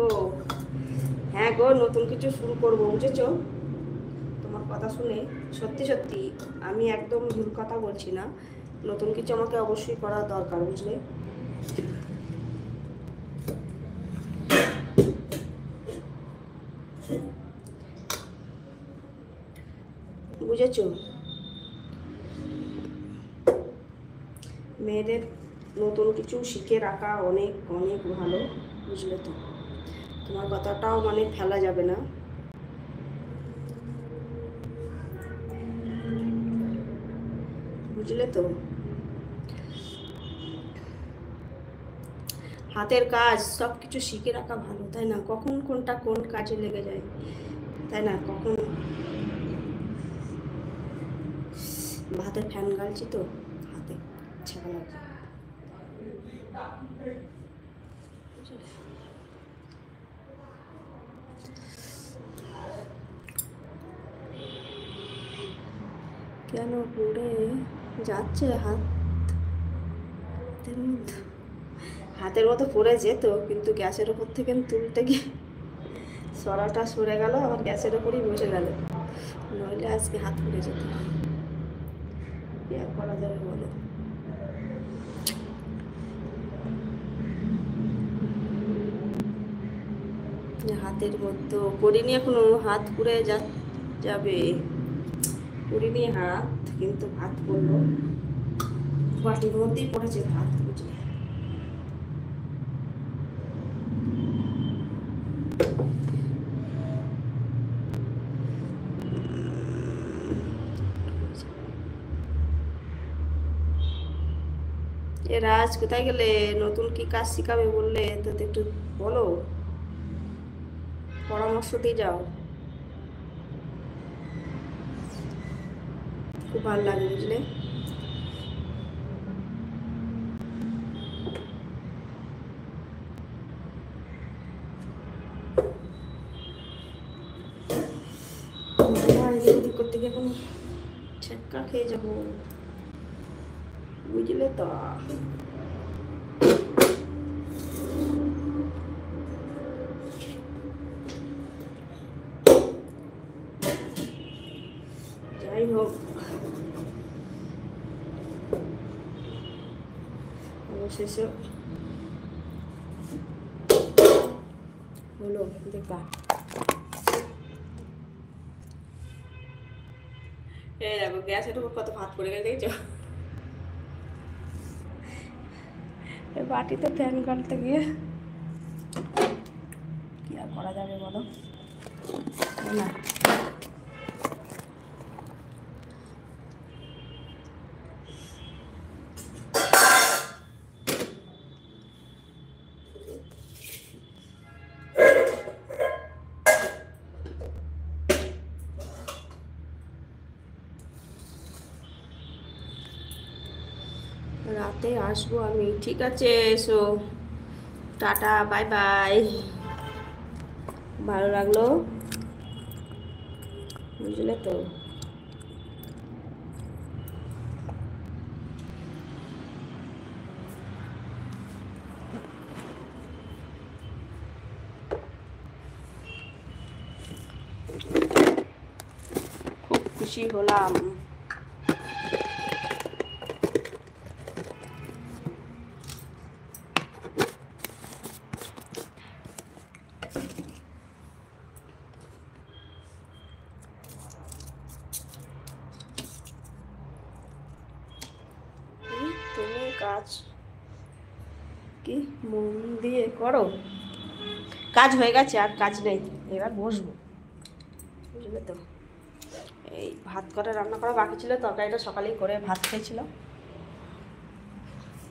ও হ্যাঁ গো, নতুন কিছু শুরু করবো, বুঝেছো? তোমার কথা শুনে সত্যি সত্যি আমি একদম ভুল কথা বলছি না। নতুন কিছু আমাকে অবশ্যই করা দরকার, বুঝলে? বুঝেছো? মেয়েদের নতুন কিছু শিখে রাখা অনেক অনেক ভালো, বুঝলে তো? তোমার কথাটাও মানে ফেলা যাবে না, বুঝলে তো? হাতের কাজ সব কিছু শিখে রাখা ভালো, তাই না? কখন কোনটা কোন কাজে লেগে যায়, তাই না? কখন হাতে ফ্যান গালছি তো, হাতে ছাড়া লাগছে। কেন পড়ে যাচ্ছে হাতের মধ্যে? হাতের মতো পড়ে যেত, কিন্তু গ্যাসের ওপর থেকে তুলতে গিয়ে সরাটা সরে গেল, আবার গ্যাসের ওপরই বসে গেল। নইলে আজকে হাত পড়ে যেত। কি আর করা যাবে বলো? হাতের মধ্যে পড়িনি এখনো, হাত পুড়ে যাবে। পড়িনি হাত, কিন্তু ভাত পড়লো, বাটির মধ্যেই পড়েছে ভাত, বুঝলে? এ রাজ, কোথায় গেলে? নতুন কি কাজ শিখাবে বললে তো, একটু বলো, পরামর্শ দিয়ে যাও। খুব ভালো লাগে, বুঝলে? এদিক ওদিক করতে গিয়ে এখন ছেক্কা খেয়ে যাবো, বুঝলে তো? যাই হোক, অবশেষে হলো, দেখা। এই দেখো, গ্যাসের উপর কত ভাত পড়ে গেছে, দেখেছো? বাটিতে ফ্যান কাটতে গিয়ে কি আর করা যাবে বলো? না, রাতে আসবো আমি, ঠিক আছে? এসো, টাটা, বাই বাই। ভালো লাগলো, বুঝলে তো? খুব খুশি হলাম। তুমি কাজ কি মন দিয়ে করো, কাজ হয়ে গেছে, আর কাজ নেই, এবার বসবো, বুঝলে তো? এই ভাত করা, রান্না করা বাকি ছিল, তরকারিটা সকালেই করে ভাত খেয়েছিল,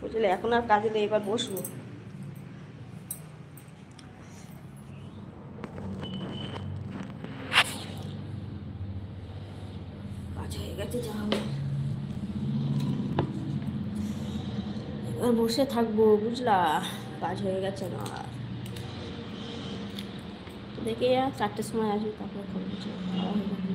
বুঝলে? এখন আর কাজে নেই, এবার বসবো। কাজ হয়ে গেছে, যা হবে এবার বসে থাকবো, বুঝলা? কাজ হয়ে গেছে না, দেখে 4টের সময় আসবি, তারপরে খাবো, খাওয়া হয়ে যাবে।